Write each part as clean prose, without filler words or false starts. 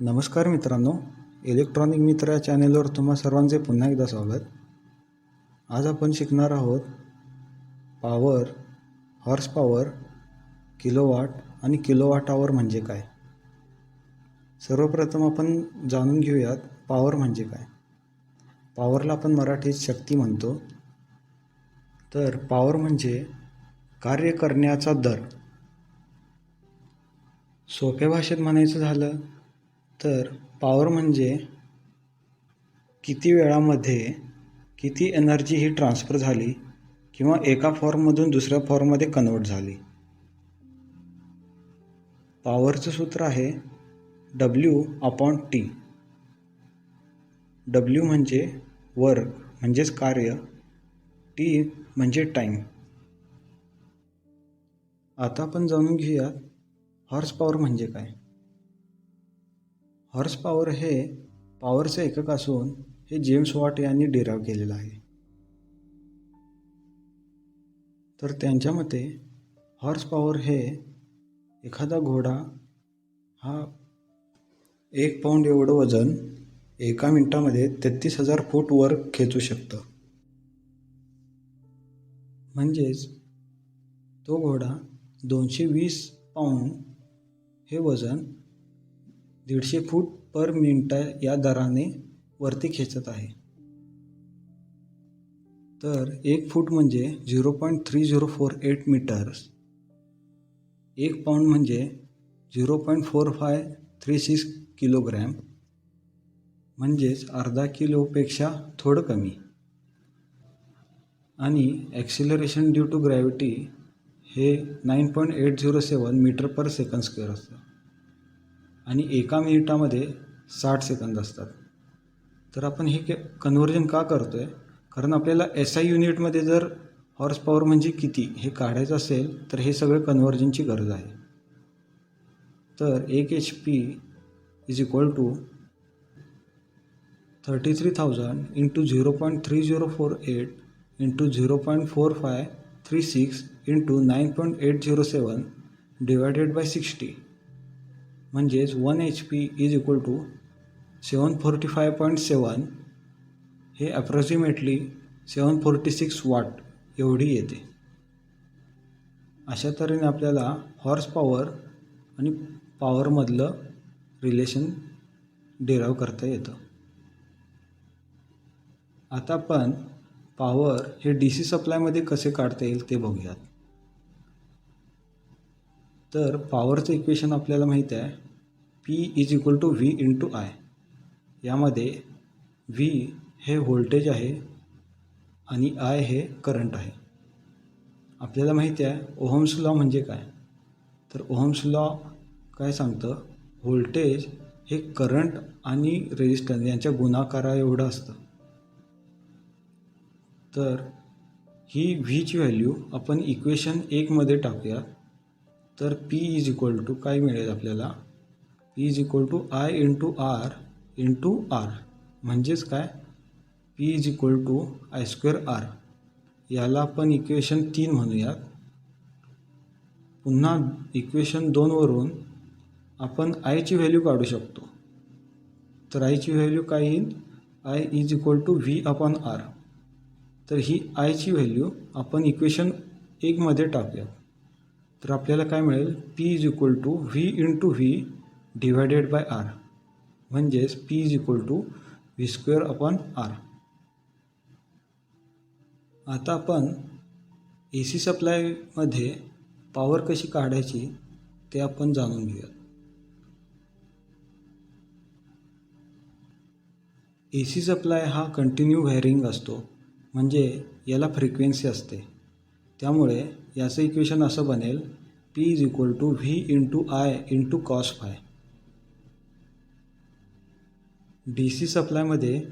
नमस्कार मित्रांनो, इलेक्ट्रॉनिक मित्र या चॅनेलवर तुम्हा सर्वांचे पुन्हा एकदा स्वागत. आज आपण शिकणार आहोत पॉवर, हॉर्स पॉवर, किलोवॅट आणि किलोवॅट आवर म्हणजे काय. सर्वप्रथम आपण जाणून घेऊयात पॉवर म्हणजे काय. पॉवरला आपण मराठीत शक्ती म्हणतो. तर पॉवर म्हणजे कार्य करण्याचा दर. सोप्या भाषेत म्हणायचं झालं तर पॉवर म्हणजे किती वेळामध्ये किती एनर्जी ही ट्रान्सफर झाली किंवा एका फॉर्ममधून दुसऱ्या फॉर्ममध्ये कन्वर्ट झाली. पॉवरचं सूत्र आहे W/T. W म्हणजे वर्क म्हणजेच कार्य, T म्हणजे टाईम. आता आपण जाणून घेऊया हॉर्स पॉवर म्हणजे काय. हॉर्स पॉवर हे पॉवरचे एकक असून हे जेम्स वॉट यांनी डिराईव्ह केलेलं आहे. तर त्यांच्या मते हॉर्स पॉवर हे एखादा घोडा हा 1 पाऊंड एवढं वजन एका मिनिटामध्ये 33,000 फूट वर खेचू शकतं. म्हणजेच तो घोडा 220 पाऊंड हे वजन 150 फूट पर मिनिट या दराने वरती खेचत आहे. तर 1 फूट म्हणजे 0.3048 मीटर्स, 1 पाऊंड म्हणजे 0.4536 किलोग्रॅम, म्हणजेच अर्धा किलोपेक्षा थोडं कमी. आणि ॲक्सिलरेशन ड्यू टू ग्रॅव्हिटी हे 9.807 मीटर पर सेकंड स्क्वेअर असतं आणि एका मिनिटामध्ये 60 सेकंद असतात. तर आपण हे कन्व्हर्जन का करतो आहे, कारण आपल्याला SI युनिटमध्ये जर हॉर्स पॉवर म्हणजे किती हे काढायचं असेल तर हे सगळं कन्व्हर्जनची गरज आहे. तर 1 HP is equal to 33,000 into 0.3048 into 0.4536 into 9.807 divided by 60, म्हणजेच 1 HP इज इक्वल टू 745.7, हे अप्रॉक्सिमेटली 746 वॉट एवढी येते. अशा तऱ्हेने आपल्याला हॉर्स पॉवर आणि पॉवरमधलं रिलेशन डिराईव्ह करता येतं. आता आपण पॉवर हे DC सप्लायमध्ये कसे काढता येईल ते बघूयात. तर पॉवरचं इक्वेशन आपल्याला माहीत आहे, P is equal to V into I. यामध्ये V हे व्होल्टेज आहे आणि I हे करंट आहे. आपल्याला माहिती आहे ओहम्स लॉ म्हणजे काय. तर ओहम्स लॉ काय सांगतं, व्होल्टेज हे करंट आणि रेझिस्टन्स यांच्या गुणाकारा एवढं असतं. तर ही Vची व्हॅल्यू आपण इक्वेशन 1 मध्ये टाकूया. तर P इज इक्वल टू काय मिळेल आपल्याला, P is equal to I into R into R, म्हणजेच काय P is equal to I² R. याला आपण इक्वेशन 3 म्हणूयात. पुन्हा इक्वेशन 2 वरून आपण आयची व्हॅल्यू काढू शकतो. तर आयची व्हॅल्यू काय येईल, I is equal to V/R. तर ही आयची व्हॅल्यू आपण इक्वेशन 1 मध्ये टाकूया. तर आपल्याला काय मिळेल, P is equal to V into V divided by R, म्हणजेच P is equal to V²/R. आता आपण AC सप्लायमध्ये पॉवर कशी काढायची ते आपण जाणून घेऊया. AC सप्लाय हा कंटिन्यू व्हॅरिंग असतो, म्हणजे याला फ्रिक्वेन्सी असते. त्यामुळे याचं इक्वेशन असं बनेल, P is equal to V into I into cos phi. DC सप्लायमध्ये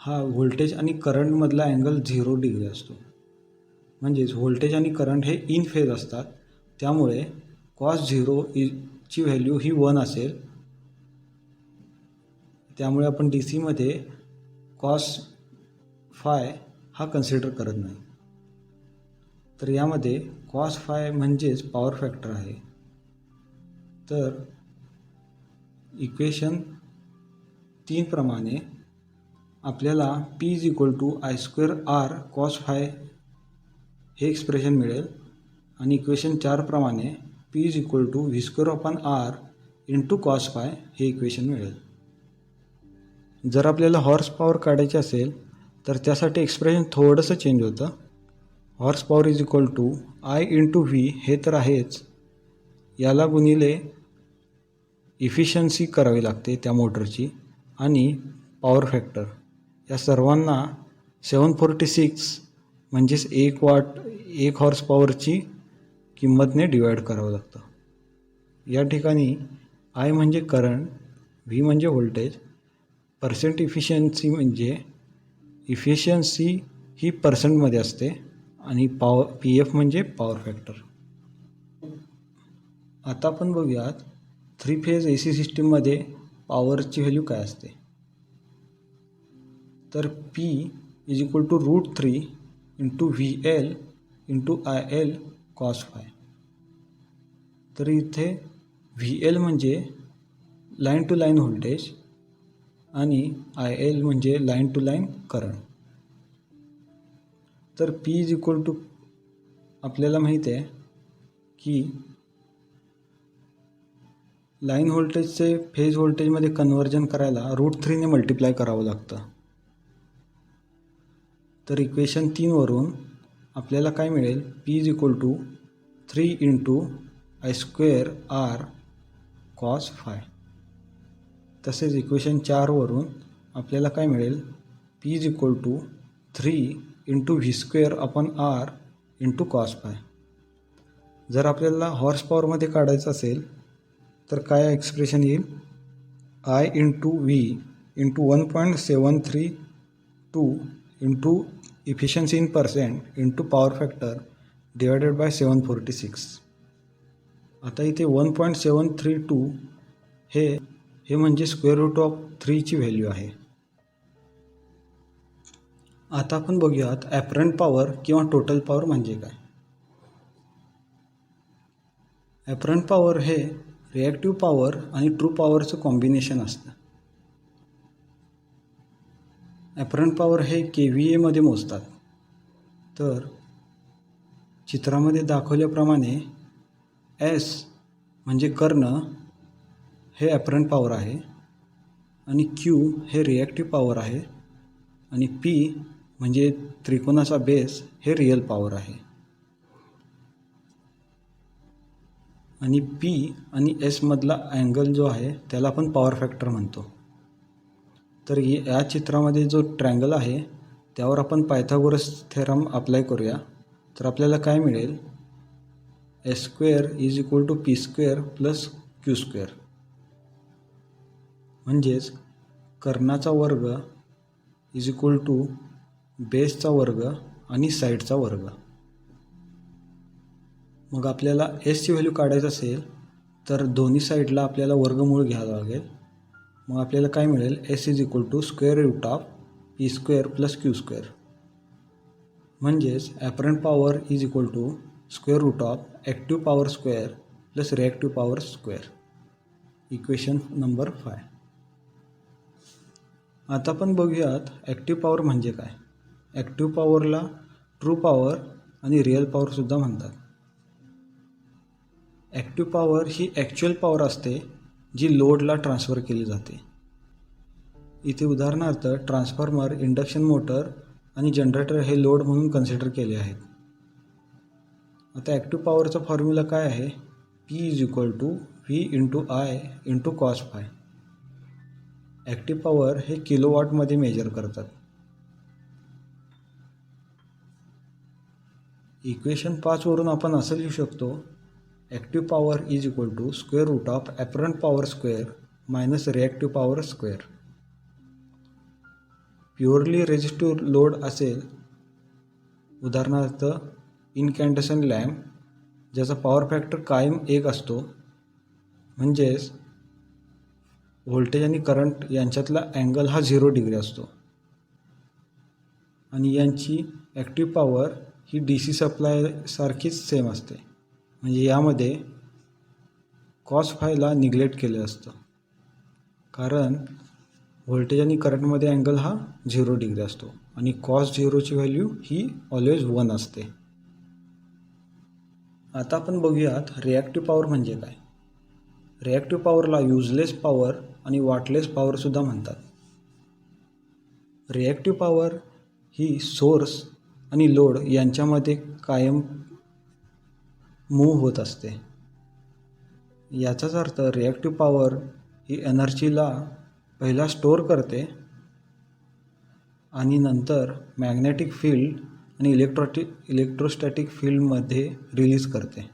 हा व्होल्टेज आणि करंटमधला अँगल 0 डिग्री असतो, म्हणजेच व्होल्टेज आणि करंट हे इन फेज असतात. त्यामुळे cos 0 ची व्हॅल्यू ही 1 असेल. त्यामुळे आपण DCमध्ये cos phi हा कन्सिडर करत नाही. तर यामध्ये cos phi म्हणजेच पॉवर फॅक्टर आहे. तर इक्वेशन 3 प्रमाणे आपल्याला P = I² cos phi हे एक्सप्रेशन मिळेल आणि इक्वेशन 4 प्रमाणे P = V²/R cos phi हे इक्वेशन मिळेल. जर आपल्याला हॉर्स पॉवर काढायचे असेल तर त्यासाठी एक्सप्रेशन थोडंसं चेंज होतं. हॉर्स पॉवर I × V हे तर आहेच, याला गुणिले इफिशियन्सी करावी लागते त्या मोटरची आणि पॉवर फॅक्टर या सर्वांना 746 म्हणजेच 1 हॉर्स पॉवरची किंमतने डिवाईड करावं लागतं. या ठिकाणी I म्हणजे करंट, V म्हणजे व्होल्टेज, पर्सेंट इफिशियन्सी म्हणजे इफिशियन्सी ही पर्सेंटमध्ये असते आणि PF म्हणजे पॉवर फॅक्टर. आता आपण बघूयात 3 फेज AC सिस्टीममध्ये पॉवरची व्हॅल्यू काय असते. तर P = √3 × VL × IL cos phi. तर इथे VL म्हणजे लाईन टू लाईन व्होल्टेज आणि IL म्हणजे लाईन टू लाईन करंट. तर P आपल्याला माहीत आहे की लाईन व्होल्टेजचे फेज व्होल्टेजमध्ये कन्वर्जन करायला √3 ने मल्टिप्लाय करावं लागतं. तर इक्वेशन 3 वरून आपल्याला काय मिळेल, P = 3 × I² cos phi. तसेच इक्वेशन 4 वरून आपल्याला काय मिळेल, P = 3 × V²/R cos phi. जर आपल्याला हॉर्स पॉवरमध्ये काढायचं असेल तर काय एक्सप्रेशन येईल, I × V × 1.732 × efficiency in percent × power factor divided by 746. आता इथे 1.732 हे म्हणजे √3 ची व्हॅल्यू आहे. आता आपण बघूयात ॲपरंट पॉवर किंवा टोटल पॉवर म्हणजे काय. ॲपरंट पॉवर हे रिॲक्टिव्ह पॉवर आणि ट्रू पॉवरचं कॉम्बिनेशन असतं. ॲपरंट पॉवर हे KVA मध्ये मोजतात. तर चित्रामध्ये दाखवल्याप्रमाणे S म्हणजे कर्ण हे ॲपरंट पॉवर आहे आणि Q हे रिॲक्टिव्ह पॉवर आहे आणि P म्हणजे त्रिकोणाचा बेस हे रिअल पॉवर आहे आणि P आणि S मधला अँगल जो आहे त्याला आपण पॉवर फॅक्टर म्हणतो. तर या चित्रामध्ये जो ट्रायंगल आहे त्यावर आपण पायथागोरस थेरम अप्लाय करूया. तर आपल्याला काय मिळेल, S² = P² + Q². म्हणजेच कर्णाचा वर्ग = बेसचा वर्ग आणि साईडचा वर्ग. मग आपल्याला Sची व्हॅल्यू काढायचं असेल तर दोन्ही साईडला आपल्याला वर्गमूळ घ्यावं लागेल. मग आपल्याला काय मिळेल, S = √P² + Q². म्हणजेच apparent power = active power square + reactive power square. Equation number 5. आता आपण बघूयात ॲक्टिव्ह पॉवर म्हणजे काय. ॲक्टिव्ह पॉवरला ट्रू पॉवर आणि रिअल पॉवरसुद्धा म्हणतात. ॲक्टिव्ह पॉवर ही ॲक्च्युअल पॉवर असते जी लोडला ट्रान्सफर केली जाते. इथे उदाहरणार्थ ट्रान्सफॉर्मर, इंडक्शन मोटर आणि जनरेटर हे लोड म्हणून कन्सिडर केले आहेत. आता ॲक्टिव्ह पॉवरचा फॉर्म्युला काय आहे, P = V × I × cos phi. Active power हे किलोवॉटमध्ये मेजर करतात. इक्वेशन 5 वरून आपण असं लिहू शकतो, active power = apparent power square - reactive power square. Purely resistive load असेल, उदाहरणार्थ इनकॅन्डेसेंट लॅम्प, ज्याचा पॉवर फॅक्टर कायम 1 असतो, म्हणजेच व्होल्टेज आणि करंट यांच्यातला अँगल हा 0 डिग्री असतो आणि यांची ॲक्टिव्ह पॉवर ही DC सप्लाय सारखीच सेम असते. म्हणजे यामध्ये cos phi ला निग्लेक्ट केलं असतं. कारण व्होल्टेज आणि करंटमध्ये अँगल हा 0 डिग्री असतो आणि कॉस 0ची व्हॅल्यू ही ऑलवेज 1 असते. आता आपण बघूयात रिॲक्टिव्ह पॉवर म्हणजे काय. रिॲक्टिव्ह पॉवरला युजलेस पॉवर आणि वॉटलेस पॉवरसुद्धा म्हणतात. रिॲक्टिव्ह पॉवर ही सोर्स आणि लोड यांच्यामध्ये कायम मूव्ह होत असते. याचाच अर्थ रिॲक्टिव्ह पॉवर ही एनर्जीला पहिला स्टोअर करते आणि नंतर मॅग्नेटिक फील्ड आणि इलेक्ट्रोस्टॅटिक फील्डमध्ये रिलीज करते.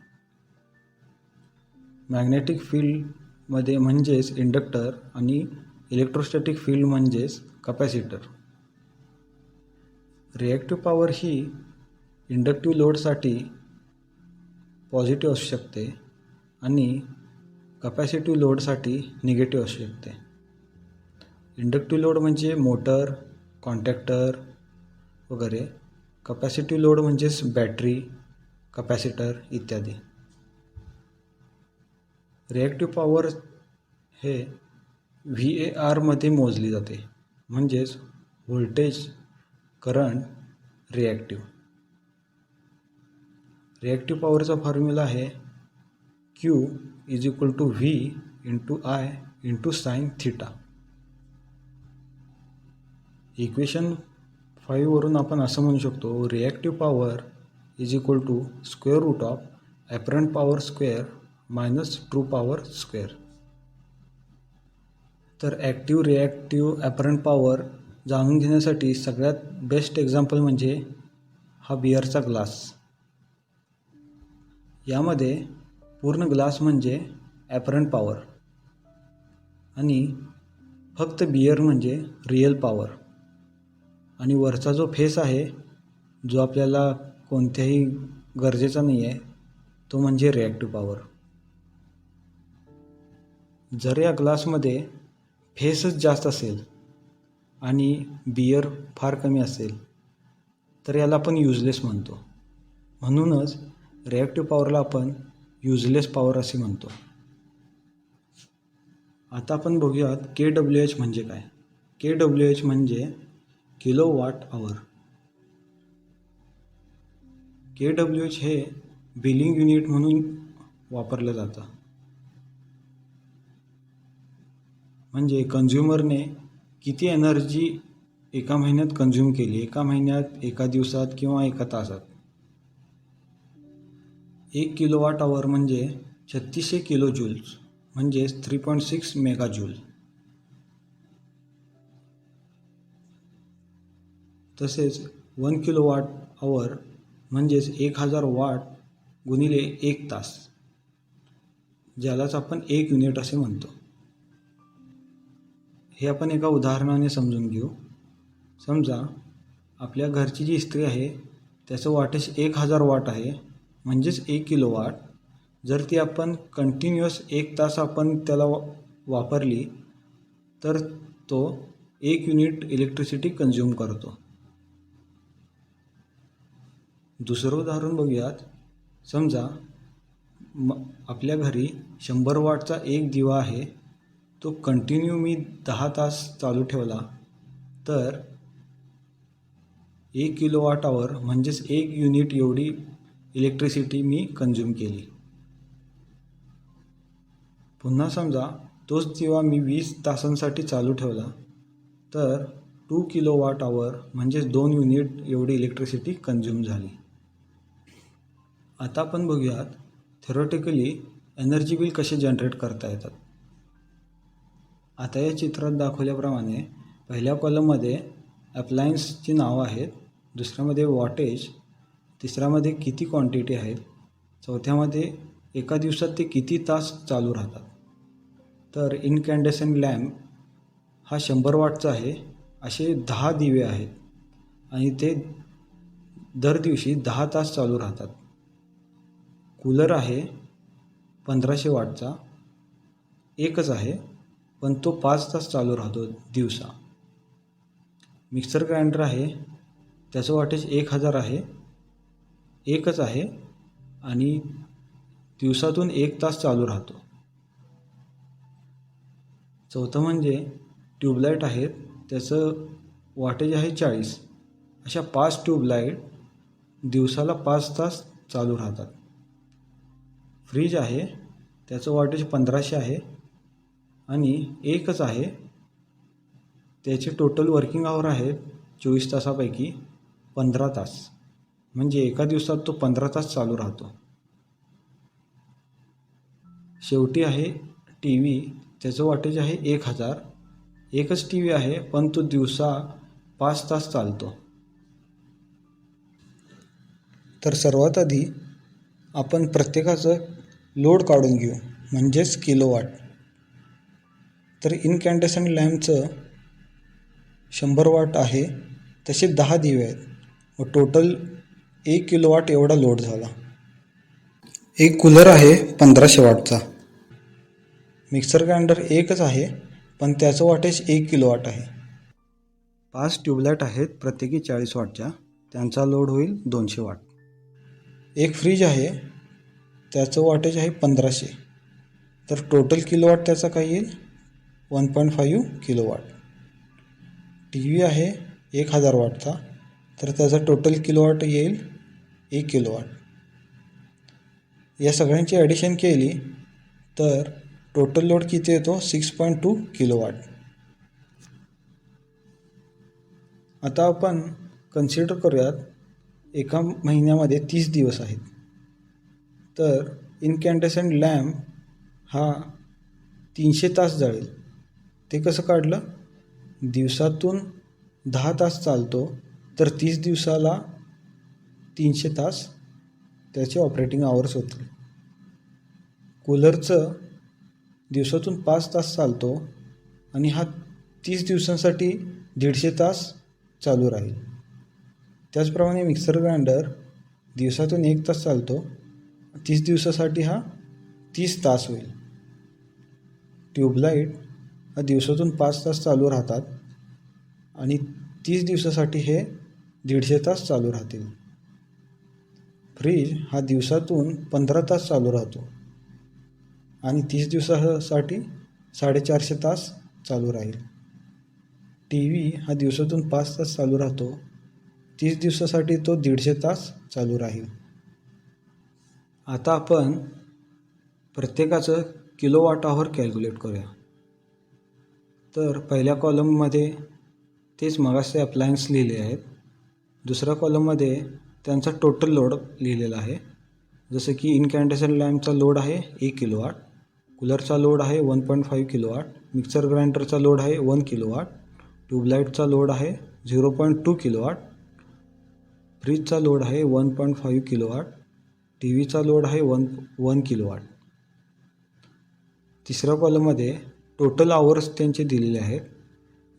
मॅग्नेटिक फील्डमध्ये म्हणजेच इंडक्टर आणि इलेक्ट्रोस्टॅटिक फील्ड म्हणजेच कपॅसिटर. रिॲक्टिव्ह पॉवर ही इंडक्टिव्ह लोडसाठी पॉझिटिव्ह असू शकते आणि कपॅसिटिव्ह लोडसाठी निगेटिव्ह असू शकते. इंडक्टिव्ह लोड म्हणजे मोटर, कॉन्टॅक्टर वगैरे. कपॅसिटिव्ह लोड म्हणजेच बॅटरी, कपॅसिटर इत्यादी. रिॲक्टिव्ह पॉवर हे VAR मध्ये मोजली जाते, म्हणजेच व्होल्टेज, करंट, रिॲक्टिव्ह. रिॲक्टिव्ह पॉवरचा फॉर्म्युला आहे Q = V × I × sin θ. Equation 5 वरून आपण असं म्हणू शकतो, reactive power = apparent power square - true power square. तर ॲक्टिव्ह, रिॲक्टिव्ह, ॲपरंट पॉवर जाणून घेण्यासाठी सगळ्यात बेस्ट एक्झाम्पल म्हणजे हा बिअरचा ग्लास. यामध्ये पूर्ण ग्लास म्हणजे ॲपरंट पॉवर आणि फक्त बिअर म्हणजे रिअल पॉवर आणि वरचा जो फेस आहे, जो आपल्याला कोणत्याही गरजेचा नाही आहे, तो म्हणजे रिॲक्टिव्ह पॉवर. जर या ग्लासमध्ये फेसच जास्त असेल आणि बिअर फार कमी असेल तर याला आपण युजलेस म्हणतो. म्हणूनच रिॲक्टिव्ह पॉवरला आपण युजलेस पॉवर असे म्हणतो. आता आपण बघूयात kWh म्हणजे काय. kWh म्हणजे किलोवॉट आवर. kWh हे बिलिंग युनिट म्हणून वापरलं जातं. म्हणजे कंझ्युमरने किती एनर्जी एका महिन्यात कंझ्युम केली, एका महिन्यात, एका दिवसात किंवा एका तासात. 1 किलोवॉट आवर म्हणजे 3600 किलो जूल्स म्हणजेच 3.6 मेगा जूल. तसेच 1 किलोवॉट आवर म्हणजेच 1000 वॉट गुणिले 1 तास, ज्यालाच आपण 1 युनिट असे म्हणतो. हे आपण एका उदाहरणाने समजून घेऊ. समजा आपल्या घरची जी इस्त्री आहे त्याचं वॉटेज 1000 वॉट आहे, म्हणजेच 1 किलोवॉट. जर ती आपण कंटिन्युअस 1 तास आपण त्याला वापरली तर तो 1 युनिट इलेक्ट्रिसिटी कंझ्युम करतो. दुसरं उदाहरण बघूयात. समजा आपल्या घरी 100 वॉटचा एक दिवा आहे, तो कंटिन्यू मी 10 तास चालू ठेवला तर 1 किलोवॉट आवर म्हणजेच 1 युनिट एवढी इलेक्ट्रिसिटी मी कंझ्युम केली. पुन्हा समजा तोच दिवा मी 20 तासांसाठी चालू ठेवला तर 2 किलोवॉट आवर म्हणजेच 2 युनिट एवढी इलेक्ट्रिसिटी कंझ्युम झाली. आता आपण बघूयात थेरोटिकली एनर्जी बिल कसे जनरेट करता येतात. आता या चित्रात दाखवल्याप्रमाणे पहिल्या कॉलममध्ये अप्लायन्सची नावं आहेत, दुसऱ्यामध्ये वॉटेज, तिसऱ्यामध्ये किती क्वांटिटी आहेत, चौथ्यामध्ये एका दिवसात ते किती तास चालू राहतात. तर इनकॅन्डेसेंट लॅम्प हा 100 वॉटचा आहे. असे 10 दिवे आहेत आणि ते दर दिवशी 10 तास चालू राहतात. कूलर आहे 1500 वॉटचा, एकच आहे पण तो 5 तास चालू राहतो दिवसा. मिक्सर ग्राइंडर आहे, त्याचं वॉटेज 1000 आहे, एकच आहे आणि दिवसातून 1 तास चालू राहतो. चौथं म्हणजे ट्यूबलाईट आहेत, त्याचं वॉटेज आहे 40. अशा 5 ट्यूबलाईट दिवसाला 5 तास चालू राहतात. फ्रीज आहे, त्याचं वॉटेज 1500 आहे आणि एकच आहे, त्याचे टोटल वर्किंग आवर आहेत 24 तासापैकी 15 तास, म्हणजे एका दिवसात तो 15 तास चालू राहतो. शेवटी आहे टी व्ही, त्याचं वॉटेज आहे 1000. एकच टी व्ही आहे पण तो दिवसा 5 तास चालतो. तर सर्वात आधी आपण प्रत्येकाचं लोड काढून घेऊ, म्हणजेच किलोवॅट. तर इनकॅन्डेसेंट लॅम्पचं 100 वॉट आहे, तसे 10 दिवे आहेत व टोटल 1 किलोवॅट एवढा लोड झाला. एक कूलर आहे 1500 वॉटचा. मिक्सर ग्राइंडर एकच आहे पण त्याचं वॉटेज 1 किलोवॅट आहे. 5 ट्यूबलाईट आहेत प्रत्येकी 40 वॉटच्या, त्यांचा लोड होईल 200 वॉट. एक फ्रीज आहे, त्याचं वॉटेज आहे 1500, तर टोटल किलोवॅट त्याचा काय येईल 1.5 किलोवॅट. टी व्ही आहे 1000 वॉटचा, तर त्याचा टोटल किलोवॅट येईल 1 किलोवॅट. या सगळ्यांची ॲडिशन केली तर टोटल लोड किती येतो 6.2 किलोवॅट. आता आपण कन्सिडर करूयात एका महिन्यामध्ये 30 दिवस आहेत. तर इनकॅन्डेसेंट लॅम्प हा 300 तास जळेल. ते कसं काढलं, दिवसातून 10 तास चालतो, तर 30 दिवसाला 300 तास त्याचे ऑपरेटिंग आवर्स होतील. कूलरचं दिवसातून 5 तास चालतो आणि हा 30 दिवसांसाठी 150 तास चालू राहील. त्याचप्रमाणे मिक्सर ग्राइंडर दिवसातून 1 तास चालतो, 30 दिवसासाठी हा 30 तास होईल. ट्यूबलाईट हा दिवसातून 5 तास चालू राहतात आणि 30 दिवसासाठी हे 150 तास चालू राहतील. फ्रीज हा दिवसातून 15 तास चालू राहतो आणि 30 दिवसासाठी 450 तास चालू राहील. टी व्ही हा दिवसातून 5 तास चालू राहतो, 30 दिवसासाठी तो 150 तास चालू राहील. आता आपण प्रत्येकाचं किलोवॅट आवर कॅल्क्युलेट करूया. तर पहिल्या कॉलममध्ये तेच मगाचे अप्लायन्स लिहिले आहेत. दुसऱ्या कॉलममध्ये त्यांचा टोटल लोड लिहिलेला आहे. जसं की इनकॅन्डेसेंट लॅम्पचा लोड आहे 1 किलोवॅट, कूलरचा लोड आहे 1.5 किलोवॅट, मिक्सर ग्राइंडरचा लोड आहे 1 किलोवॅट, ट्यूबलाईटचा लोड आहे 0.2 किलोवॅट, फ्रीजचा लोड आहे 1.5 किलोवॅट, टी व्हीचा लोड आहे 1 किलोवॅट. तिसऱ्या कॉलममध्ये टोटल आवर्स त्यांचे दिलेले आहेत.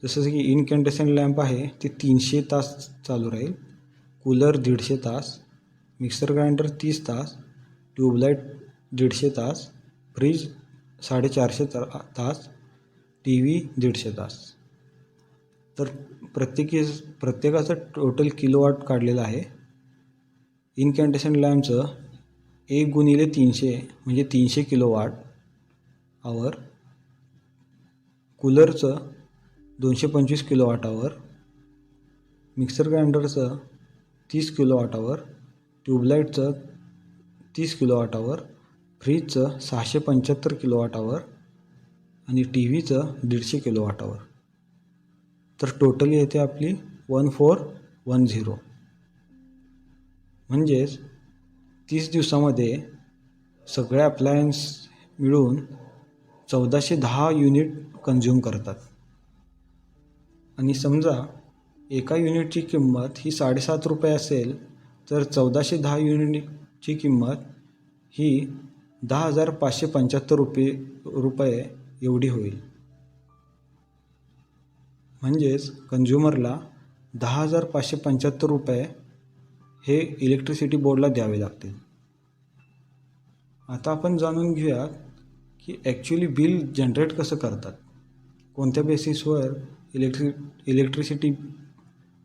जसं की इनकॅन्डेसेंट लॅम्प आहे ते 300 तास चालू राहील, कूलर 150 तास, मिक्सर ग्राइंडर 30 तास, ट्यूबलाईट 150 तास, फ्रीज 450 तास, टी व्ही 150 तास. तर प्रत्येकाचं टोटल किलोवॅट काढलेलं आहे. इनकॅन्डेसेंट लॅम्पचं 1 गुणिले 300 म्हणजे 300 किलोवॅट आवर, कूलरचं 225 किलोवॅट आवर, मिक्सर ग्राइंडरचं 30 किलोवॅट आवर, ट्यूबलाईटचं 30 किलोवॅट आवर, फ्रीजचं 675 किलोवॅट आवर आणि टी व्हीचं 150 किलोवॅट आवर. तर टोटल येते आपली 1410. म्हणजेच 30 दिवसामध्ये सगळे अप्लायन्स मिळून 1410 युनिट कन्झ्युम करतात. आणि समजा एका युनिटची किंमत ही 7.5 रुपये असेल तर 1410 युनिटची किंमत ही 10,575 रुपये एवढी होईल. म्हणजेच कन्झ्युमरला 10,575 रुपये हे इलेक्ट्रिसिटी बोर्डला द्यावे लागतील. आता आपण जाणून घेऊया की ॲक्च्युली बिल जनरेट कसं करतात, कोणत्या बेसिसवर इलेक्ट्रिसिटी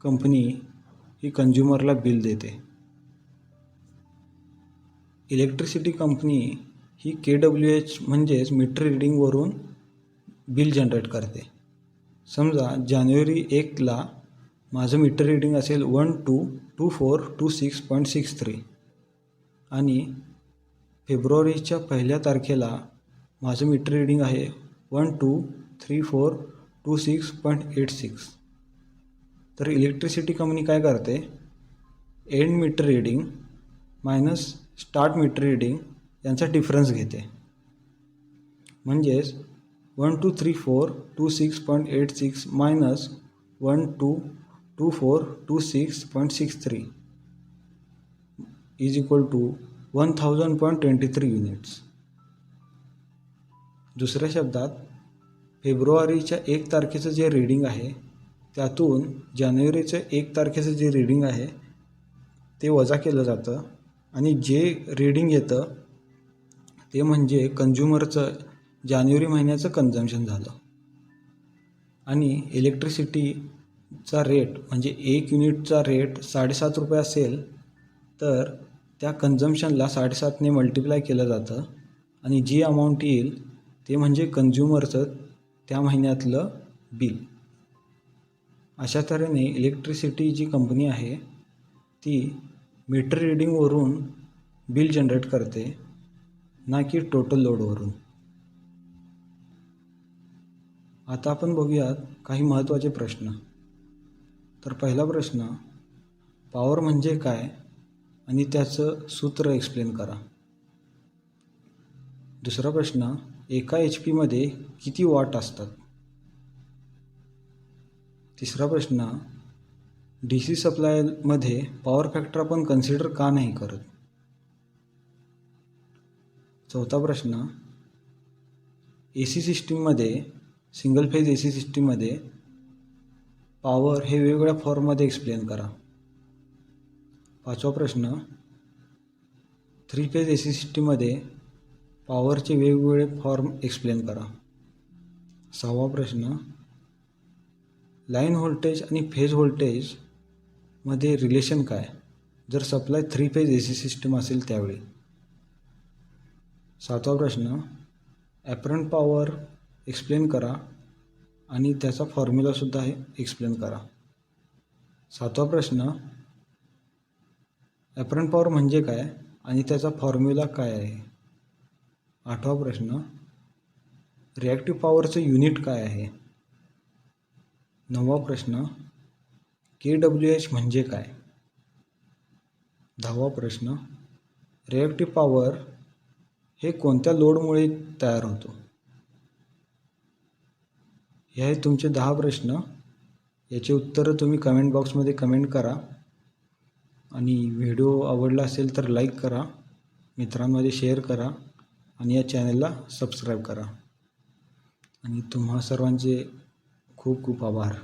कंपनी ही कन्झ्युमरला बिल देते. इलेक्ट्रिसिटी कंपनी ही KWH म्हणजेच मीटर रिडिंगवरून बिल जनरेट करते. समजा जानेवारी 1ला माझं मीटर रीडिंग असेल 122426.63 आणि फेब्रुवारीच्या 1 तारखेला माझं मीटर रीडिंग आहे 123426.86. तर इलेक्ट्रिसिटी कंपनी काय करते, end meter reading minus start meter reading यांचा डिफरन्स घेते. म्हणजेच 123426.86 minus 122426.63 is equal to 1000.23 units. दुसऱ्या शब्दात फेब्रुवारीच्या 1 तारखेचं जे रीडिंग आहे त्यातून जानेवारीचं 1 तारखेचं जे रीडिंग आहे ते वजा केलं जातं आणि जे रीडिंग येतं ते म्हणजे कंझ्युमरचं जानेवारी महिन्याचं कन्झम्पशन झालं. आणि इलेक्ट्रिसिटीचा रेट म्हणजे 1 युनिटचा रेट 7.5 रुपये असेल तर त्या कन्झम्पशनला 7.5ने मल्टिप्लाय केलं जातं आणि जी अमाऊंट येईल ते म्हणजे कंझ्युमरचं त्या महिन्यातलं बिल. अशा तऱ्हेने इलेक्ट्रिसिटी जी कंपनी आहे ती मीटर रीडिंगवरून बिल जनरेट करते, ना की टोटल लोडवरून. आता आपण बघूयात काही महत्त्वाचे प्रश्न. तर पहिला प्रश्न, पॉवर म्हणजे काय आणि त्याचं सूत्र एक्सप्लेन करा. दुसरा प्रश्न, एका HP मध्ये किती वॉट असतात. तिसरा प्रश्न, DC सप्लायमध्ये पॉवर फॅक्टर आपण कन्सिडर का नाही करत. चौथा प्रश्न, AC सिस्टीममध्ये सिंगल फेज AC सिस्टीममध्ये पॉवर हे वेगवेगळ्या फॉर्ममध्ये एक्सप्लेन करा. पाचवा प्रश्न, 3 फेज AC सिस्टीममध्ये पॉवरचे वेगवेगळे फॉर्म एक्सप्लेन करा. सहावा प्रश्न, लाईन व्होल्टेज आणि फेज व्होल्टेजमध्ये रिलेशन काय जर सप्लाय 3 फेज AC सिस्टीम असेल त्यावेळी. सातवा प्रश्न, ॲपरंट पॉवर एक्सप्लेन करा आणि त्याचा फॉर्म्युलासुद्धा एक्सप्लेन करा. सातवा प्रश्न, ॲपरंट पॉवर म्हणजे काय आणि त्याचा फॉर्म्युला काय आहे. आठवा प्रश्न, रिॲक्टिव्ह पॉवरचं युनिट काय आहे. नववा प्रश्न, KWH म्हणजे काय. दहावा प्रश्न, रिॲक्टिव्ह पॉवर हे कोणत्या लोडमुळे तयार होतो. हे आहेत तुमचे 10 प्रश्न. याचे उत्तरं तुम्ही कमेंट बॉक्समध्ये कमेंट करा आणि व्हिडिओ आवडला असेल तर लाईक करा, मित्रांमध्ये शेअर करा आणि या चॅनलला सबस्क्राईब करा. आणि तुम्हा सर्वांचे खूप खूप आभार.